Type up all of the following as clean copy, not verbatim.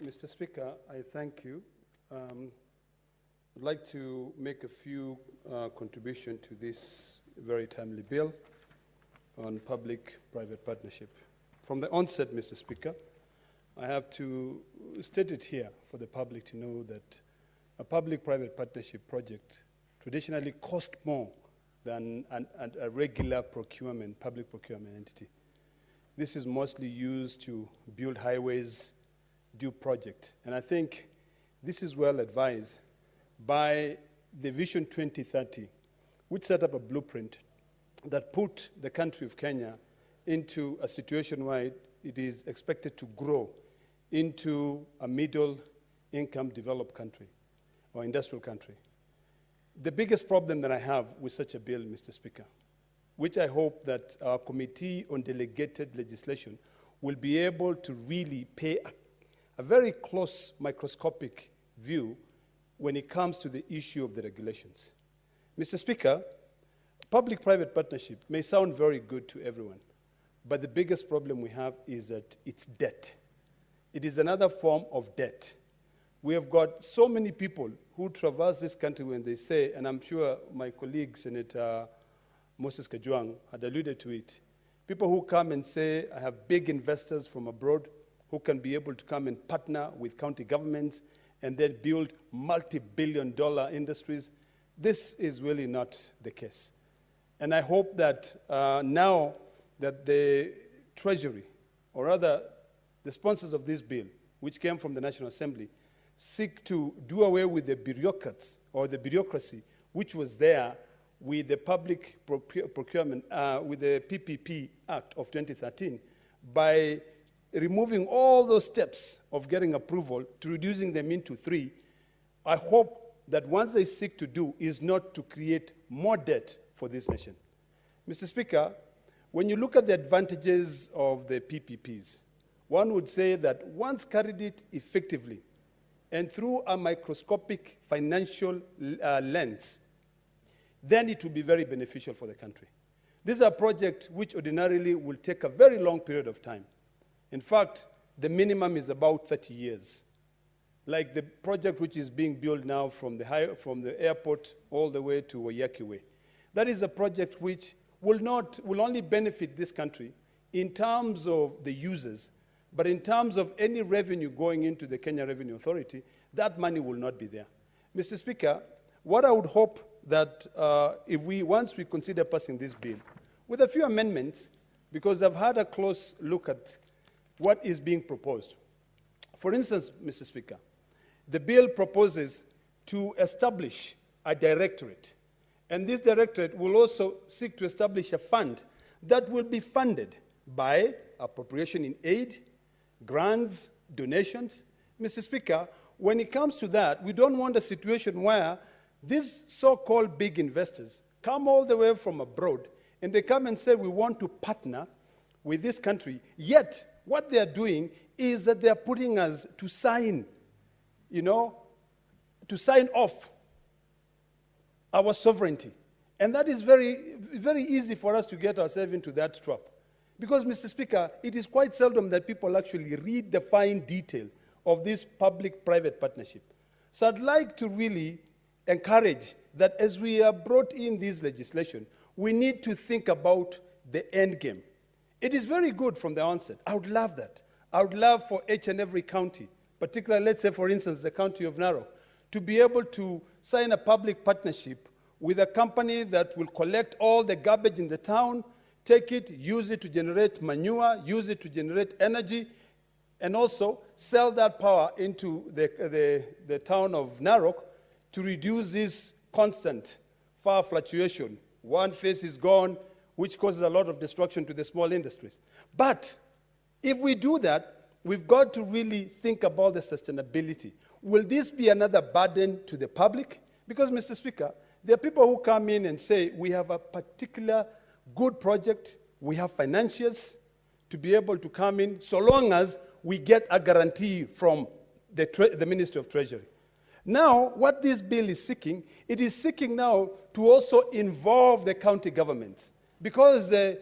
Mr. Speaker, I thank you. I'd like to make a few contributions to this very timely bill on public-private partnership. From the onset, Mr. Speaker, I have to state it here for the public to know that a public-private partnership project traditionally costs more than a regular public procurement entity. This is mostly used to build highways, do projects. And I think this is well advised by the Vision 2030, which set up a blueprint that put the country of Kenya into a situation where it is expected to grow into a middle-income developed country or industrial country. The biggest problem that I have with such a bill, Mr. Speaker, which I hope that our Committee on Delegated Legislation will be able to really pay a very close microscopic view when it comes to the issue of the regulations. Mr. Speaker, public-private partnership may sound very good to everyone, but the biggest problem we have is that it's debt. It is another form of debt. We have got so many people who traverse this country when they say, and I'm sure my colleague, Senator Moses Kajwang, had alluded to it, people who come and say, I have big investors from abroad who can be able to come and partner with county governments and then build multi-billion-dollar industries. This is really not the case. And I hope that now that the Treasury, or rather the sponsors of this bill, which came from the National Assembly, seek to do away with the bureaucrats or the bureaucracy which was there with the public procurement, with the PPP Act of 2013, by removing all those steps of getting approval to reducing them into 3, I hope that once they seek to do is not to create more debt for this nation. Mr. Speaker, when you look at the advantages of the PPPs, one would say that once carried it effectively and through a microscopic financial lens, then it will be very beneficial for the country. These are projects which ordinarily will take a very long period of time. In fact, the minimum is about 30 years. Like the project which is being built now from the airport all the way to Waiyaki Way. That is a project which will only benefit this country in terms of the users, but in terms of any revenue going into the Kenya Revenue Authority, that money will not be there. Mr. Speaker, what I would hope that once we consider passing this bill, with a few amendments, because I've had a close look at what is being proposed. For instance, Mr. Speaker, the bill proposes to establish a directorate, and this directorate will also seek to establish a fund that will be funded by appropriation in aid, grants, donations. Mr. Speaker, when it comes to that, we don't want a situation where these so-called big investors come all the way from abroad and they come and say, we want to partner with this country, yet what they are doing is that they are putting us to sign, to sign off our sovereignty. And that is very, very easy for us to get ourselves into that trap. Because, Mr. Speaker, it is quite seldom that people actually read the fine detail of this public-private partnership. So I'd like to really encourage that as we are brought in this legislation, we need to think about the end game. It is very good from the onset. I would love that. I would love for each and every county, particularly, let's say, for instance, the county of Narok, to be able to sign a public partnership with a company that will collect all the garbage in the town, take it, use it to generate manure, use it to generate energy, and also sell that power into the town of Narok to reduce this constant fire fluctuation. One phase is gone, which causes a lot of destruction to the small industries. But if we do that, we've got to really think about the sustainability. Will this be another burden to the public? Because, Mr. Speaker, there are people who come in and say, we have a particular good project, we have financiers to be able to come in, so long as we get a guarantee from the Ministry of Treasury. Now, what this bill is seeking, it is seeking now to also involve the county governments. Because the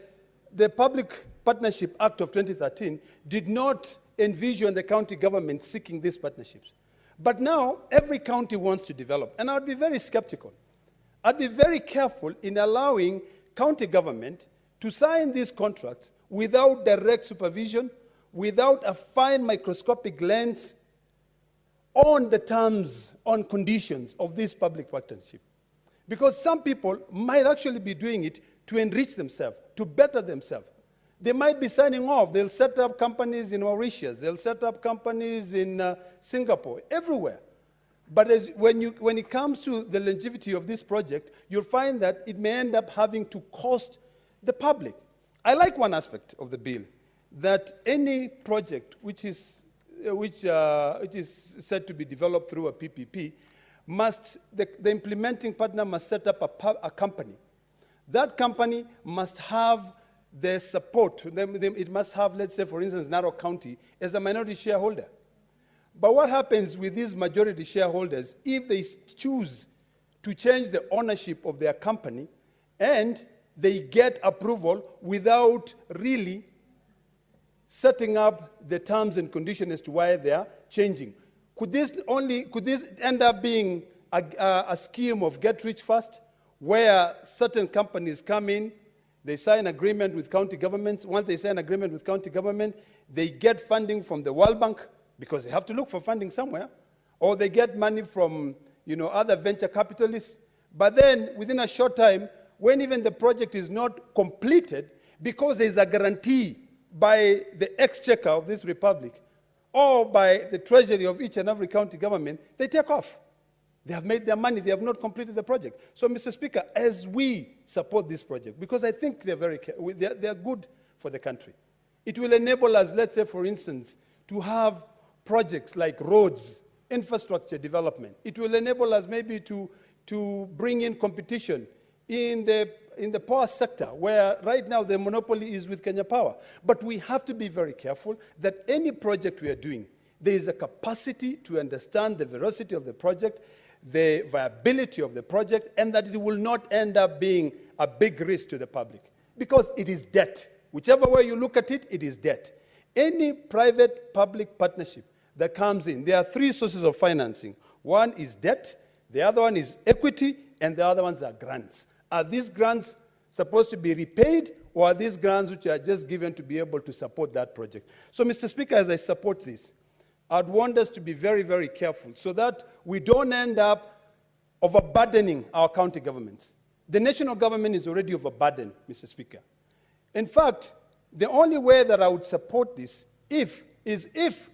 Public Partnership Act of 2013 did not envision the county government seeking these partnerships. But now, every county wants to develop, and I'd be very skeptical. I'd be very careful in allowing county government to sign these contracts without direct supervision, without a fine microscopic lens on the terms, on conditions of this public partnership. Because some people might actually be doing it to enrich themselves, to better themselves. They might be signing off. They'll set up companies in Mauritius. They'll set up companies in Singapore, everywhere. But when it comes to the longevity of this project, you'll find that it may end up having to cost the public. I like one aspect of the bill, that any project which is said to be developed through a PPP, the implementing partner must set up a company. That company must have the support. It must have, let's say, for instance, Narok County as a minority shareholder. But what happens with these majority shareholders if they choose to change the ownership of their company and they get approval without really setting up the terms and conditions as to why they are changing? Could this end up being a scheme of get rich fast, where certain companies come in, they sign agreement with county governments. Once they sign agreement with county government, they get funding from the World Bank, because they have to look for funding somewhere, or they get money from other venture capitalists. But then, within a short time, when even the project is not completed, because there is a guarantee by the exchequer of this republic, or by the treasury of each and every county government, they take off. They have made their money. They have not completed the project. So, Mr. Speaker, as we support this project, because I think they're good for the country, it will enable us, let's say, for instance, to have projects like roads, infrastructure development. It will enable us maybe to bring in competition in the power sector, where right now the monopoly is with Kenya Power. But we have to be very careful that any project we are doing, there is a capacity to understand the veracity of the project, the viability of the project, and that it will not end up being a big risk to the public. Because it is debt. Whichever way you look at it, it is debt. Any private-public partnership that comes in, there are three sources of financing. One is debt, the other one is equity, and the other ones are grants. Are these grants supposed to be repaid, or are these grants which are just given to be able to support that project? So, Mr. Speaker, as I support this, I'd want us to be very, very careful so that we don't end up overburdening our county governments. The national government is already overburdened, Mr. Speaker. In fact, the only way that I would support this is if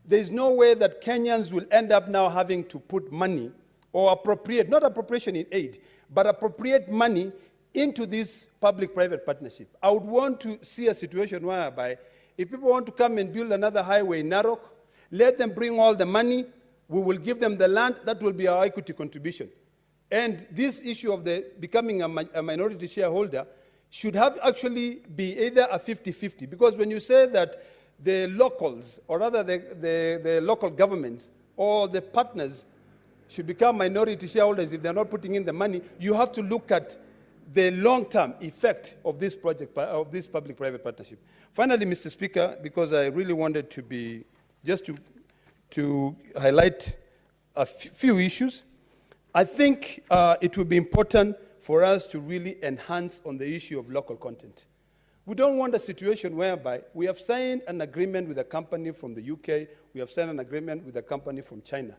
there is no way that Kenyans will end up now having to put money or appropriate, not appropriation in aid, but appropriate money into this public-private partnership. I would want to see a situation whereby if people want to come and build another highway in Narok, let them bring all the money, we will give them the land, that will be our equity contribution. And this issue of becoming a minority shareholder should have actually be either a 50-50, because when you say that the locals, or rather the local governments or the partners should become minority shareholders if they're not putting in the money, you have to look at the long-term effect of this project, of this public-private partnership. Finally, Mr. Speaker, because I really wanted to be, just to highlight a few issues, I think it would be important for us to really enhance on the issue of local content. We don't want a situation whereby we have signed an agreement with a company from the UK, we have signed an agreement with a company from China,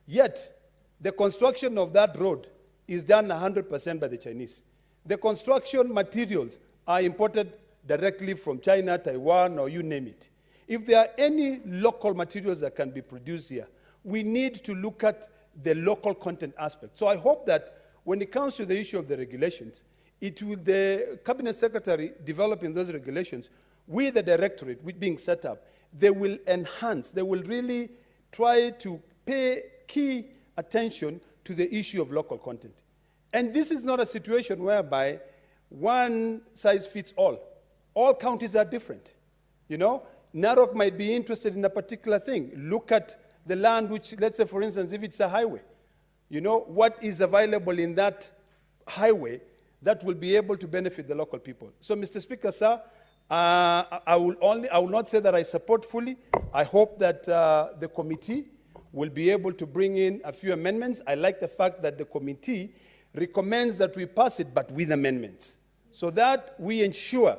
yet the construction of that road is done 100% by the Chinese. The construction materials are imported directly from China, Taiwan, or you name it. If there are any local materials that can be produced here, we need to look at the local content aspect. So I hope that when it comes to the issue of the regulations, the Cabinet Secretary developing those regulations with the directorate which being set up, they will enhance, they will really try to pay key attention to the issue of local content. And this is not a situation whereby one size fits all. All counties are different. You know, Narok might be interested in a particular thing. Look at the land which, let's say, for instance, if it's a highway, you know, what is available in that highway that will be able to benefit the local people. So, Mr. Speaker, sir, I will not say that I support fully. I hope that the committee will be able to bring in a few amendments. I like the fact that the committee recommends that we pass it, but with amendments, so that we ensure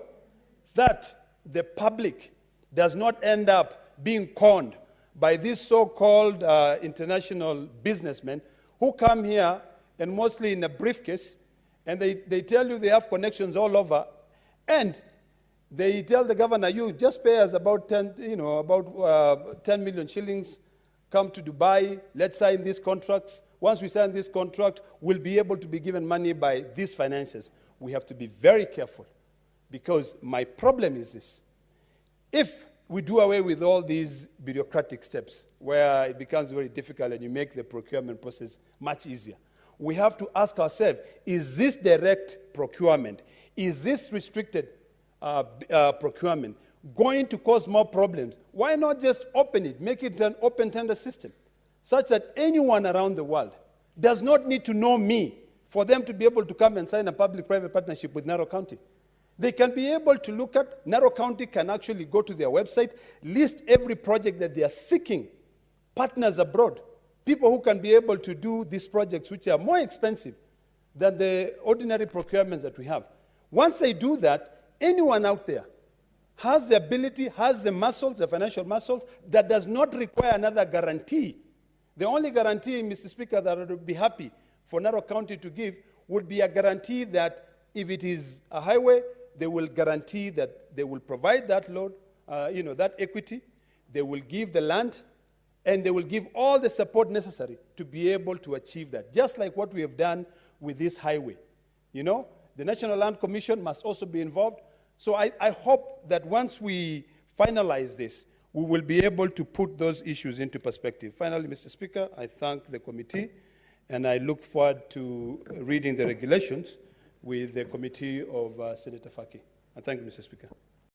that the public does not end up being conned by these so-called international businessmen who come here and mostly in a briefcase, and they tell you they have connections all over, and they tell the governor, you just pay us about 10 million shillings, come to Dubai, let's sign these contracts. Once we sign this contract, we'll be able to be given money by these financiers. We have to be very careful, because my problem is this. If we do away with all these bureaucratic steps where it becomes very difficult and you make the procurement process much easier, we have to ask ourselves, is this direct procurement, is this restricted procurement going to cause more problems? Why not just open it, make it an open tender system, such that anyone around the world does not need to know me for them to be able to come and sign a public-private partnership with Narok County? They can be able to look at, Narok County can actually go to their website, list every project that they are seeking partners abroad, people who can be able to do these projects which are more expensive than the ordinary procurements that we have. Once they do that, anyone out there has the ability, has the muscles, the financial muscles, that does not require another guarantee. The only guarantee, Mr. Speaker, that I would be happy for Narok County to give would be a guarantee that if it is a highway, they will guarantee that they will provide that load, that equity, they will give the land, and they will give all the support necessary to be able to achieve that, just like what we have done with this highway. You know, the National Land Commission must also be involved. So I hope that once we finalize this, we will be able to put those issues into perspective. Finally, Mr. Speaker, I thank the committee, and I look forward to reading the regulations with the committee of Senator Faki. I thank you, Mr. Speaker.